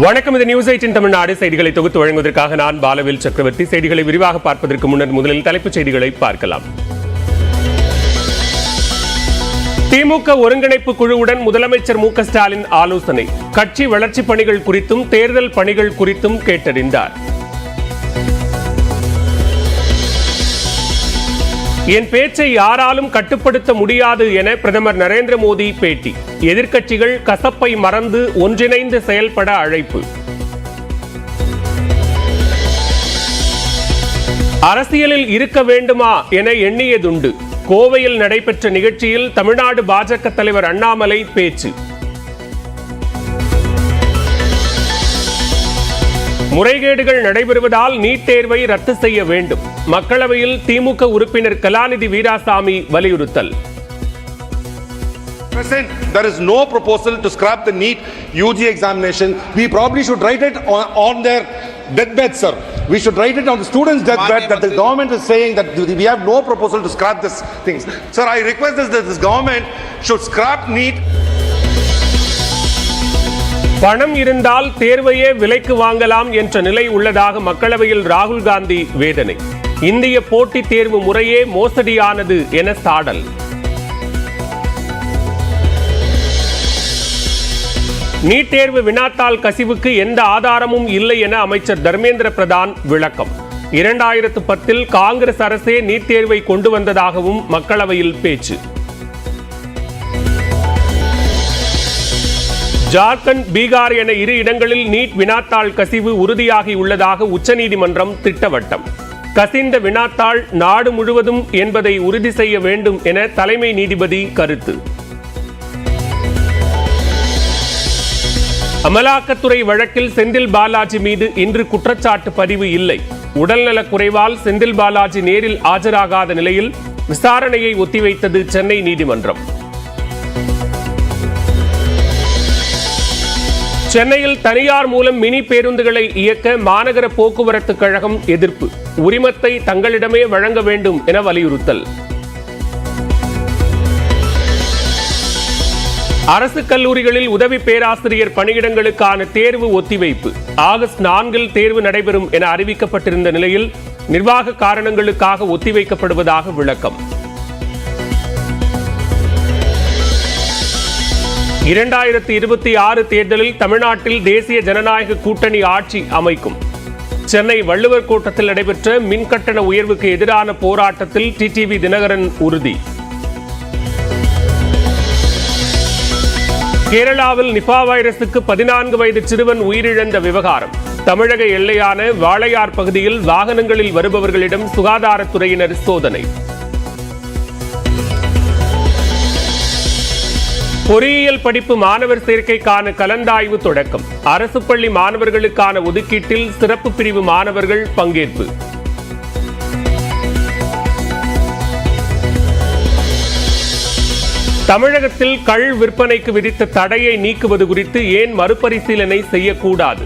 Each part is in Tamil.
வணக்கம். இது நியூஸ் 8 தமிழ்நாடு செய்திகளை தொகுத்து வழங்குவதற்காக நான் பாலவேல் சக்கரவர்த்தி. செய்திகளை விரிவாக பார்ப்பதற்கு முன்னர் முதலில் தலைப்புச் செய்திகளை பார்க்கலாம். திமுக ஒருங்கிணைப்பு குழுவுடன் முதலமைச்சர் மு க ஸ்டாலின் ஆலோசனை. கட்சி வளர்ச்சி பணிகள் குறித்தும் தேர்தல் பணிகள் குறித்தும் கேட்டறிந்தார். என் பேச்சை யாராலும் கட்டுப்படுத்த முடியாது என பிரதமர் நரேந்திர மோடி பேட்டி. எதிர்க்கட்சிகள் கசப்பை மறந்து ஒன்றிணைந்து செயல்பட அழைப்பு. அரசியலில் இருக்க வேண்டுமா என எண்ணியதுண்டு. கோவையில் நடைபெற்ற நிகழ்ச்சியில் தமிழ்நாடு பாஜக தலைவர் அண்ணாமலை பேச்சு. முறைகேடுகள் நடைபெறுவதால் நீட் தேர்வை ரத்து செய்ய வேண்டும். மக்களவையில் திமுக உறுப்பினர் கலாநிதி வீராசாமி வலியுறுத்தல். There is no proposal to scrap the NEET UG examination. We probably should write it on their deathbed, sir. We should write it on the students' deathbed that the government is saying that we have no proposal to scrap this things. Sir, I request that this government should scrap NEET. பணம் இருந்தால் தேர்வையே விலைக்கு வாங்கலாம் என்ற நிலை உள்ளதாக மக்களவையில் ராகுல் காந்தி வேதனை. இந்திய போட்டித் தேர்வு முறையே மோசடியானது என சாடல். நீட் தேர்வு வினாத்தாள் கசிவுக்கு எந்த ஆதாரமும் இல்லை என அமைச்சர் தர்மேந்திர பிரதான் விளக்கம். 2010 காங்கிரஸ் அரசே நீட் தேர்வை கொண்டு வந்ததாகவும் மக்களவையில் பேச்சு. ஜார்க்கண்ட், பீகார் என 2 இடங்களில் நீட் வினாத்தாள் கசிவு உறுதியாகி உள்ளதாக உச்சநீதிமன்றம் திட்டவட்டம். கசிந்த வினாத்தாள் நாடு முழுவதும் என்பதை உறுதி செய்ய வேண்டும் என தலைமை நீதிபதி கருத்து. அமலாக்கத்துறை வழக்கில் செந்தில் பாலாஜி மீது இன்று குற்றச்சாட்டு பதிவு இல்லை. உடல்நலக் குறைவால் செந்தில் பாலாஜி நேரில் ஆஜராகாத நிலையில் விசாரணையை ஒத்திவைத்தது சென்னை நீதிமன்றம். சென்னையில் தனியார் மூலம் மினி பேருந்துகளை இயக்க மாநகர போக்குவரத்து கழகம் எதிர்ப்பு. உரிமத்தை தங்களிடமே வழங்க வேண்டும் என வலியுறுத்தல். அரசு கல்லூரிகளில் உதவி பேராசிரியர் பணியிடங்களுக்கான தேர்வு ஒத்திவைப்பு. ஆகஸ்ட் 4 தேர்வு நடைபெறும் என அறிவிக்கப்பட்டிருந்த நிலையில் நிர்வாக காரணங்களுக்காக ஒத்திவைக்கப்படுவதாக விளக்கம். 2026 தேர்தலில் தமிழ்நாட்டில் தேசிய ஜனநாயக கூட்டணி ஆட்சி அமைக்கும். சென்னை வள்ளுவர் கோட்டத்தில் நடைபெற்ற மின்கட்டண உயர்வுக்கு எதிரான போராட்டத்தில் டிடிவி தினகரன் உறுதி. கேரளாவில் நிபா வைரசுக்கு 14 வயது சிறுவன் உயிரிழந்த விவகாரம். தமிழக எல்லையான வாளையார் பகுதியில் வாகனங்களில் வருபவர்களிடம் சுகாதாரத்துறையினர் சோதனை. பொறியியல் படிப்பு மாணவர் சேர்க்கைக்கான கலந்தாய்வு தொடக்கம். அரசு பள்ளி மாணவர்களுக்கான ஒதுக்கீட்டில் சிறப்பு பிரிவு மாணவர்கள் பங்கேற்பு. தமிழகத்தில் கள் விற்பனைக்கு விதித்த தடையை நீக்குவது குறித்து ஏன் மறுபரிசீலனை செய்யக்கூடாது?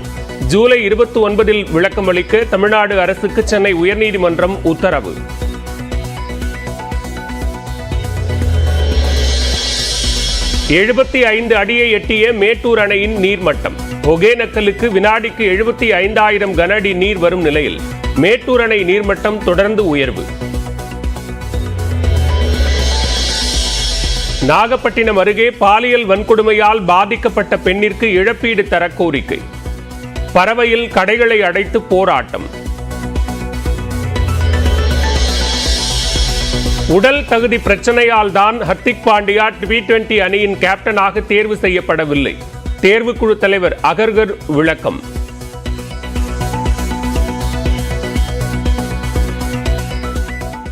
ஜூலை 29 விளக்கம் அளிக்க தமிழ்நாடு அரசுக்கு சென்னை உயர்நீதிமன்றம் உத்தரவு. 75 அடியை எட்டிய மேட்டூர் அணையின் நீர்மட்டம். ஒகேனக்கலுக்கு வினாடிக்கு 75,000 கன அடி நீர் வரும் நிலையில் மேட்டூர் அணை நீர்மட்டம் தொடர்ந்து உயர்வு. நாகப்பட்டினம் அருகே பாலியல் வன்கொடுமையால் பாதிக்கப்பட்ட பெண்ணிற்கு இழப்பீடு தர கோரிக்கை. பரவையில் கடைகளை அடைத்து போராட்டம். உடல் தகுதி பிரச்சனையால் தான் ஹர்திக் பாண்டியா T20 அணியின் கேப்டனாக தேர்வு செய்யப்படவில்லை. தேர்வுக்குழு தலைவர் அகர்கர் விளக்கம்.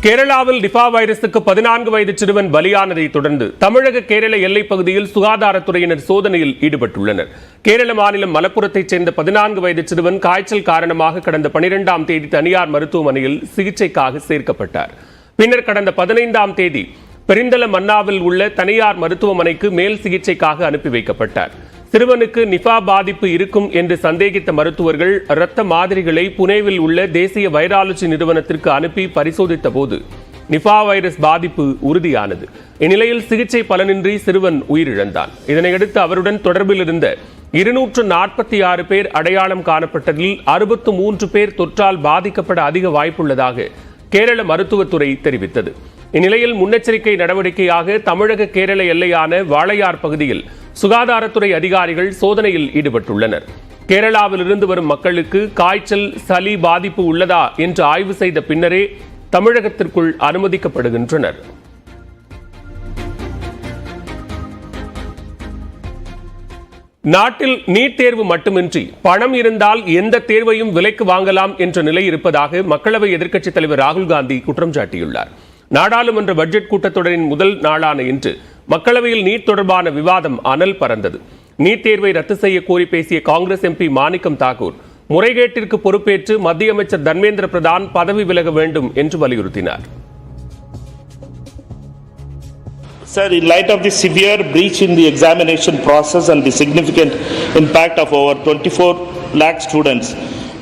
கேரளாவில் நிபா வைரசுக்கு 14 வயது சிறுவன் பலியானதை தொடர்ந்து தமிழக கேரள எல்லைப் பகுதியில் சுகாதாரத்துறையினர் சோதனையில் ஈடுபட்டுள்ளனர். கேரள மாநிலம் மலப்புரத்தைச் சேர்ந்த 14 வயது சிறுவன் காய்ச்சல் காரணமாக கடந்த 12ஆம் தேதி தனியார் மருத்துவமனையில் சிகிச்சைக்காக சேர்க்கப்பட்டார். பின்னர் கடந்த 15ஆம் தேதி பெரிந்தல மன்னாவில் உள்ள தனியார் மருத்துவமனைக்கு மேல் சிகிச்சைக்காக அனுப்பி வைக்கப்பட்டார். சிறுவனுக்கு நிபா பாதிப்பு இருக்கும் என்று சந்தேகித்த மருத்துவர்கள் இரத்த மாதிரிகளை புனேவில் உள்ள தேசிய வைராலஜி நிறுவனத்திற்கு அனுப்பி பரிசோதித்த போது நிபா வைரஸ் பாதிப்பு உறுதியானது. இந்நிலையில் சிகிச்சை பலனின்றி சிறுவன் உயிரிழந்தான். இதனையடுத்து அவருடன் தொடர்பில் இருந்த 246 பேர் அடையாளம் காணப்பட்டதில் 63 பேர் தொற்றால் பாதிக்கப்பட அதிக வாய்ப்புள்ளதாக கேரள மருத்துவத்துறை தெரிவித்தது. இந்நிலையில் முன்னெச்சரிக்கை நடவடிக்கையாக தமிழக கேரள எல்லையான வாளையார் பகுதியில் சுகாதாரத்துறை அதிகாரிகள் சோதனையில் ஈடுபட்டுள்ளனர். கேரளாவிலிருந்து வரும் மக்களுக்கு காய்ச்சல், சளி பாதிப்பு உள்ளதா என்று ஆய்வு செய்த பின்னரே தமிழகத்திற்குள் அனுமதிக்கப்படுகின்றனர். நாட்டில் நீட் தேர்வு மட்டுமின்றி பணம் இருந்தால் எந்த தேர்வையும் விலைக்கு வாங்கலாம் என்ற நிலை இருப்பதாக மக்களவை எதிர்க்கட்சித் தலைவர் ராகுல் காந்தி குற்றம் சாட்டியுள்ளார். நாடாளுமன்ற பட்ஜெட் கூட்டத்தொடரின் முதல் நாளான இன்று மக்களவையில் நீட் தொடர்பான விவாதம் அனல் பறந்தது. நீட் தேர்வை ரத்து செய்ய கோரி பேசிய காங்கிரஸ் எம்பி மாணிக்கம் தாக்கூர் முறைகேட்டிற்கு பொறுப்பேற்று மத்திய அமைச்சர் தர்மேந்திர பிரதான் பதவி விலக வேண்டும் என்று வலியுறுத்தினார். Sir, in light of the severe breach in the examination process and the significant impact of over 24 lakh students,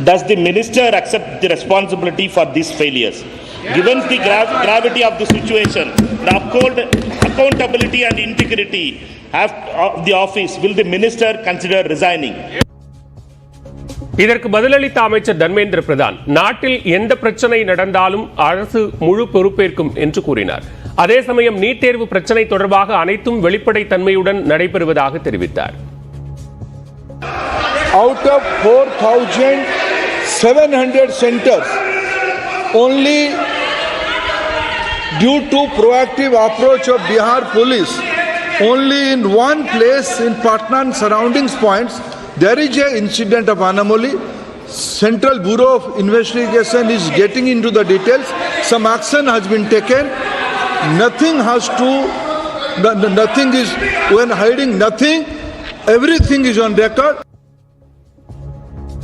does the minister accept the responsibility for these failures? Given the gravity of the situation, the accountability and integrity of the office, will the minister consider resigning? இதற்கு பதிலளித்த அமைச்சர் தர்மேந்திர பிரதான் நாட்டில் எந்த பிரச்சனை நடந்தாலும் அரசு முழு பொறுப்பேற்கும் என்று கூறினார். அதே சமயம் நீட் தேர்வு பிரச்சனை தொடர்பாக அனைத்தும் வெளிப்படை தன்மையுடன் நடைபெறுவதாக தெரிவித்தார். Out of 4,700 centers, only due to proactive approach of Bihar police, only in one place in Patna and surrounding points, there is an incident of anomaly. Central Bureau of Investigation is getting into the details. Some action has been taken. Nothing is, when hiding nothing, everything is on record.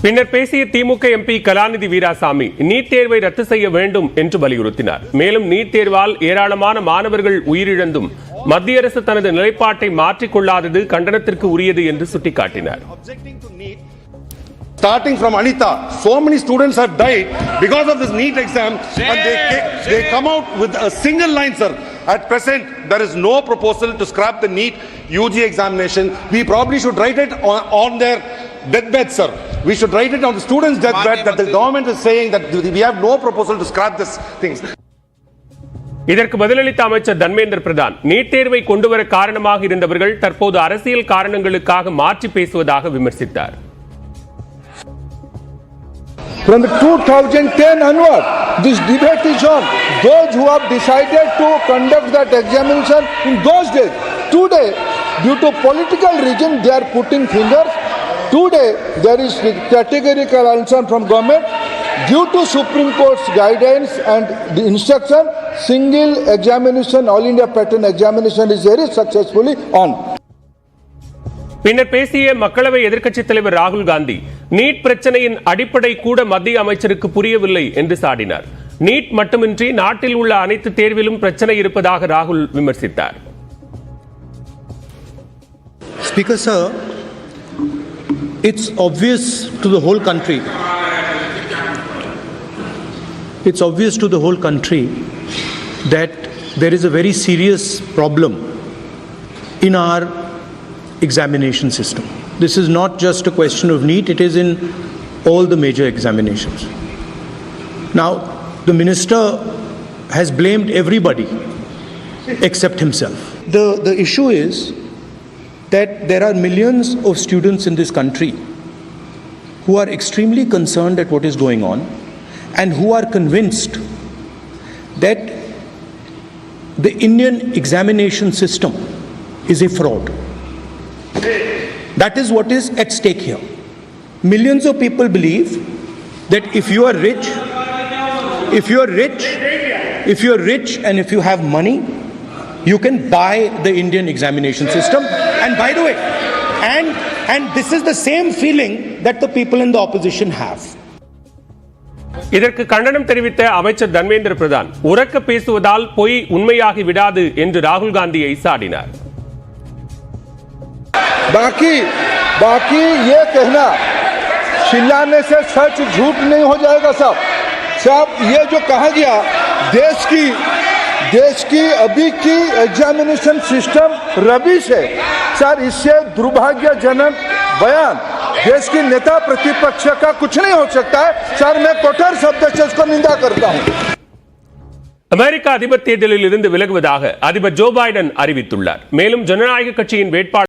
பின்னர் பேசிய திமுக எம்பி கலாநிதி வீராசாமி நீட் தேர்வை ரத்து செய்ய வேண்டும் என்று வலியுறுத்தினார். மேலும் நீட் தேர்வால் ஏராளமான மாணவர்கள் உயிரிழந்தும் மத்திய அரசு தனது நிலைப்பாட்டை மாற்றிக்கொள்ளாதது கண்டனத்திற்கு உரியது என்று சுட்டிக்காட்டினார். Starting from Anita, so many students have died because of this NEET exam, and they come out with a single line, sir. At present, there is no proposal to scrap the NEET UG examination. We probably should write it on their deathbed, sir. We should write it on the students' deathbed that the government is saying that we have no proposal to scrap this things. இதற்கு பதிலளித்த அமைச்சர் தர்மேந்திர பிரதான் நீட் தேர்வை கொண்டுவர காரணமாக இருந்தவர்கள் தற்போது அரசியல் காரணங்களுக்காக மாற்றி பேசுவதாக விமர்சித்தார். From the 2010 onward, this debate is on. Those who have decided to conduct that examination in those days, today, due to political reason, they are putting fingers. Today, there is categorical answer from government. Due to Supreme Court's guidance and the instruction, single examination, All India pattern examination is very successfully on. பின்னர் பேசிய மக்களவை எதிர்க்கட்சித் தலைவர் ராகுல் காந்தி நீட் பிரச்சனையின் அடிப்படை கூட மத்திய அமைச்சருக்கு புரியவில்லை என்று சாடினார். நீட் மட்டுமின்றி நாட்டில் உள்ள அனைத்து தேர்விலும் பிரச்சனை இருப்பதாக ராகுல் விமர்சித்தார். Speaker sir, it's obvious to the whole country. It's obvious to the whole country that there is a very serious problem in our examination system. This is not just a question of NEET, it is in all the major examinations. Now, the minister has blamed everybody except himself. The issue is that there are millions of students in this country who are extremely concerned at what is going on and who are convinced that the Indian examination system is a fraud. That is what is at stake here. Millions of people believe that if you are rich and if you have money, you can buy the Indian examination system. And by the way, and this is the same feeling that the people in the opposition have. இதற்கு கண்டனம் தெரிவித்த அமைச்சர் தர்மேந்திர பிரதான் உரக்க பேசுவதால் பொய் உண்மையாகி விடாது என்று ராகுல் காந்தியை சாடினார். बाकी ये कहना चिल्लाने से सच झूठ नहीं हो जाएगा साहब ये जो कहा गया देश की अभी की एग्जामिनेशन सिस्टम रबिश है सर. इससे दुर्भाग्यजनक बयान देश की नेता प्रतिपक्ष का कुछ नहीं हो सकता है। सर मैं कठोर शब्द से उसको निंदा करता हूं। அமெரிக்க அதிபர் தேர்தலில் இருந்து விலகுவதாக அதிபர் ஜோ பைடன் அறிவித்துள்ளார். மேலும் ஜனநாயக கட்சியின் வேட்பாளர்